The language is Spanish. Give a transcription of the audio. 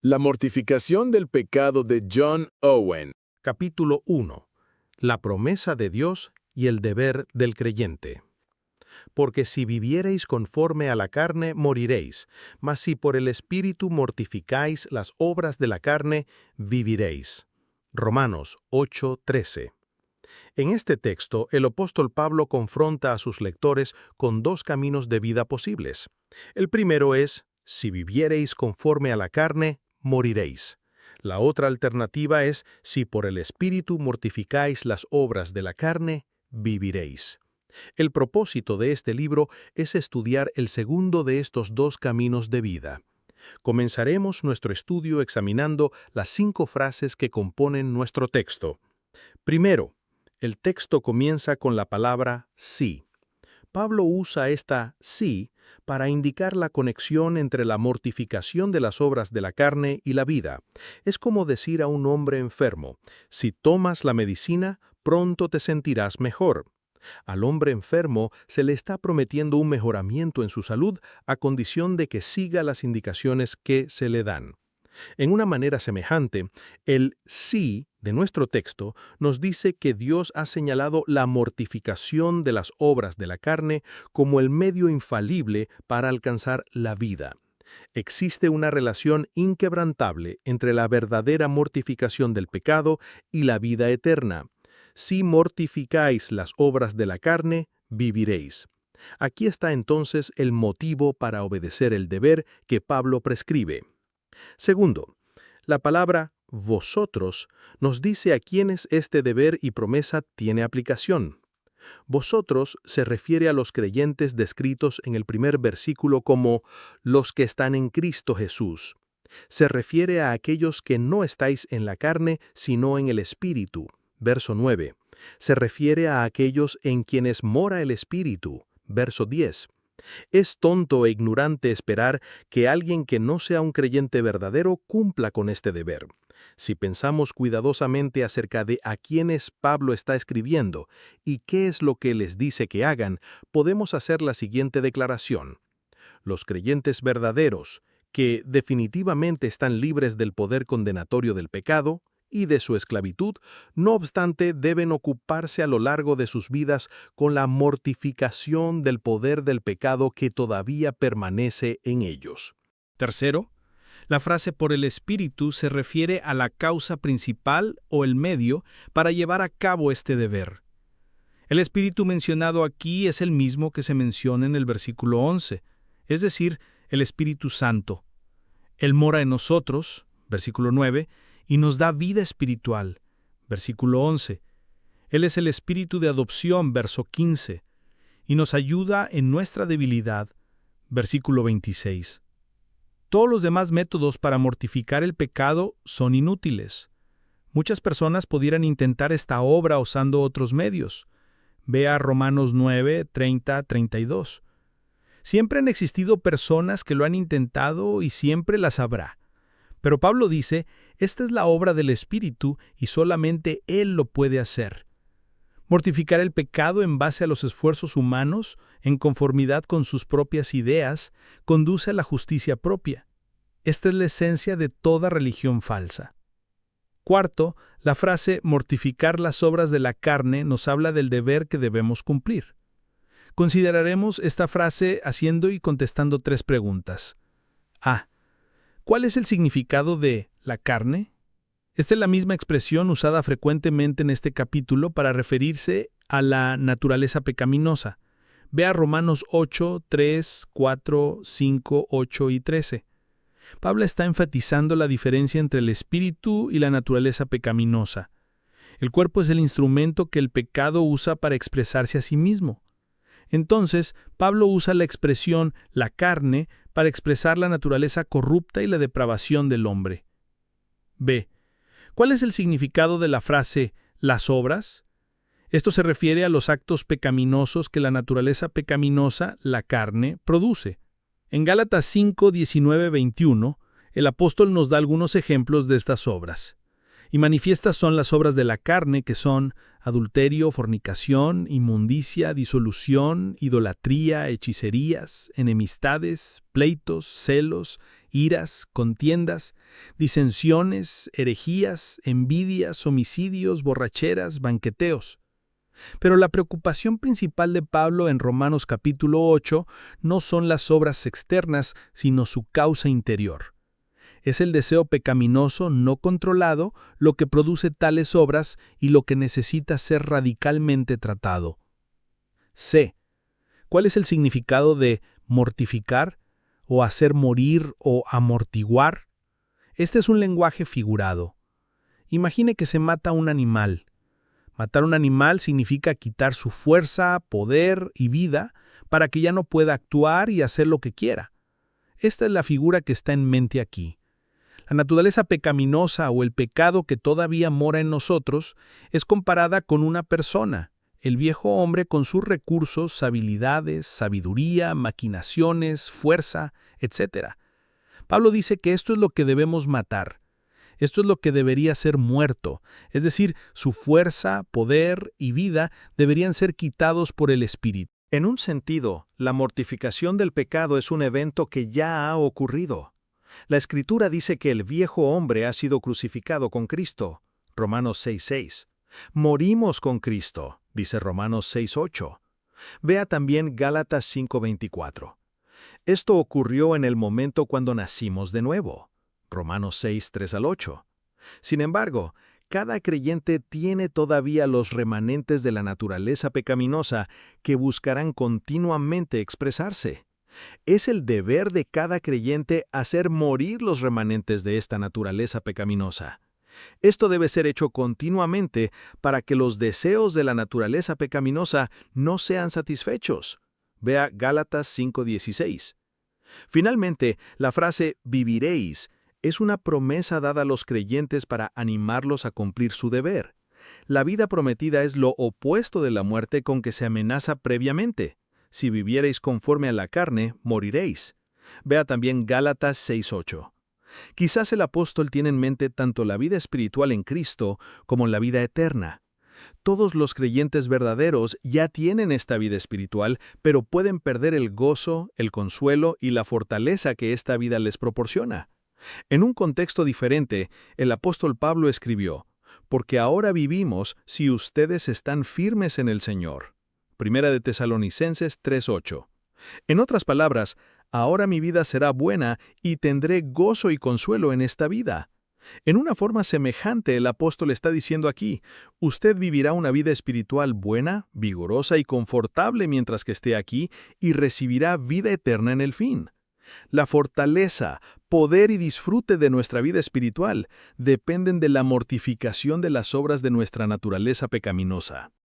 La mortificación del pecado de John Owen. Capítulo 1. La promesa de Dios y el deber del creyente. Porque si viviereis conforme a la carne, moriréis, mas si por el Espíritu mortificáis las obras de la carne, viviréis. Romanos 8:13. En este texto, el apóstol Pablo confronta a sus lectores con dos caminos de vida posibles. El primero es, si viviereis conforme a la carne, moriréis. La otra alternativa es, si por el Espíritu mortificáis las obras de la carne, viviréis. El propósito de este libro es estudiar el segundo de estos dos caminos de vida. Comenzaremos nuestro estudio examinando las 5 frases que componen nuestro texto. Primero, el texto comienza con la palabra sí. Pablo usa esta sí para indicar la conexión entre la mortificación de las obras de la carne y la vida. Es como decir a un hombre enfermo, si tomas la medicina, pronto te sentirás mejor. Al hombre enfermo se le está prometiendo un mejoramiento en su salud a condición de que siga las indicaciones que se le dan. En una manera semejante, el sí de nuestro texto nos dice que Dios ha señalado la mortificación de las obras de la carne como el medio infalible para alcanzar la vida. Existe una relación inquebrantable entre la verdadera mortificación del pecado y la vida eterna. Si mortificáis las obras de la carne, viviréis. Aquí está entonces el motivo para obedecer el deber que Pablo prescribe. Segundo, la palabra vosotros nos dice a quienes este deber y promesa tiene aplicación. Vosotros se refiere a los creyentes descritos en el primer versículo como los que están en Cristo Jesús. Se refiere a aquellos que no estáis en la carne, sino en el Espíritu. Verso 9. Se refiere a aquellos en quienes mora el Espíritu. Verso 10. Es tonto e ignorante esperar que alguien que no sea un creyente verdadero cumpla con este deber. Si pensamos cuidadosamente acerca de a quienes Pablo está escribiendo y qué es lo que les dice que hagan, podemos hacer la siguiente declaración. Los creyentes verdaderos, que definitivamente están libres del poder condenatorio del pecado y de su esclavitud, no obstante deben ocuparse a lo largo de sus vidas con la mortificación del poder del pecado que todavía permanece en ellos. Tercero, la frase por el Espíritu se refiere a la causa principal o el medio para llevar a cabo este deber. El Espíritu mencionado aquí es el mismo que se menciona en el versículo 11, es decir, el Espíritu Santo. Él mora en nosotros, versículo 9, y nos da vida espiritual, versículo 11. Él es el Espíritu de adopción, verso 15, y nos ayuda en nuestra debilidad, versículo 26. Todos los demás métodos para mortificar el pecado son inútiles. Muchas personas pudieran intentar esta obra usando otros medios. Vea Romanos 9, 30, 32. Siempre han existido personas que lo han intentado y siempre las habrá. Pero Pablo dice, esta es la obra del Espíritu y solamente Él lo puede hacer. Mortificar el pecado en base a los esfuerzos humanos, en conformidad con sus propias ideas, conduce a la justicia propia. Esta es la esencia de toda religión falsa. Cuarto, la frase mortificar las obras de la carne nos habla del deber que debemos cumplir. Consideraremos esta frase haciendo y contestando 3 preguntas. A. ¿Cuál es el significado de la carne? Esta es la misma expresión usada frecuentemente en este capítulo para referirse a la naturaleza pecaminosa. Vea Romanos 8, 3, 4, 5, 8 y 13. Pablo está enfatizando la diferencia entre el espíritu y la naturaleza pecaminosa. El cuerpo es el instrumento que el pecado usa para expresarse a sí mismo. Entonces, Pablo usa la expresión la carne para expresar la naturaleza corrupta y la depravación del hombre. B. ¿Cuál es el significado de la frase las obras? Esto se refiere a los actos pecaminosos que la naturaleza pecaminosa, la carne, produce. En Gálatas 5, 19, 21, el apóstol nos da algunos ejemplos de estas obras. Y manifiestas son las obras de la carne, que son adulterio, fornicación, inmundicia, disolución, idolatría, hechicerías, enemistades, pleitos, celos, iras, contiendas, disensiones, herejías, envidias, homicidios, borracheras, banqueteos. Pero la preocupación principal de Pablo en Romanos capítulo 8 no son las obras externas, sino su causa interior. Es el deseo pecaminoso no controlado lo que produce tales obras y lo que necesita ser radicalmente tratado. C. ¿Cuál es el significado de mortificar, o hacer morir, o amortiguar? Este es un lenguaje figurado. Imagine que se mata un animal. Matar un animal significa quitar su fuerza, poder y vida para que ya no pueda actuar y hacer lo que quiera. Esta es la figura que está en mente aquí. La naturaleza pecaminosa o el pecado que todavía mora en nosotros es comparada con una persona, el viejo hombre con sus recursos, habilidades, sabiduría, maquinaciones, fuerza, etc. Pablo dice que esto es lo que debemos matar. Esto es lo que debería ser muerto, es decir, su fuerza, poder y vida deberían ser quitados por el Espíritu. En un sentido, la mortificación del pecado es un evento que ya ha ocurrido. La Escritura dice que el viejo hombre ha sido crucificado con Cristo, Romanos 6:6. Morimos con Cristo, dice Romanos 6:8. Vea también Gálatas 5:24. Esto ocurrió en el momento cuando nacimos de nuevo, Romanos 6:3-8. Sin embargo, cada creyente tiene todavía los remanentes de la naturaleza pecaminosa que buscarán continuamente expresarse. Es el deber de cada creyente hacer morir los remanentes de esta naturaleza pecaminosa. Esto debe ser hecho continuamente para que los deseos de la naturaleza pecaminosa no sean satisfechos. Vea Gálatas 5:16. Finalmente, la frase «viviréis» es una promesa dada a los creyentes para animarlos a cumplir su deber. La vida prometida es lo opuesto de la muerte con que se amenaza previamente. Si vivierais conforme a la carne, moriréis. Vea también Gálatas 6:8. Quizás el apóstol tiene en mente tanto la vida espiritual en Cristo como la vida eterna. Todos los creyentes verdaderos ya tienen esta vida espiritual, pero pueden perder el gozo, el consuelo y la fortaleza que esta vida les proporciona. En un contexto diferente, el apóstol Pablo escribió: «Porque ahora vivimos si ustedes están firmes en el Señor». Primera de Tesalonicenses 3:8. En otras palabras, ahora mi vida será buena y tendré gozo y consuelo en esta vida. En una forma semejante, el apóstol está diciendo aquí: usted vivirá una vida espiritual buena, vigorosa y confortable mientras que esté aquí y recibirá vida eterna en el fin. La fortaleza, poder y disfrute de nuestra vida espiritual dependen de la mortificación de las obras de nuestra naturaleza pecaminosa.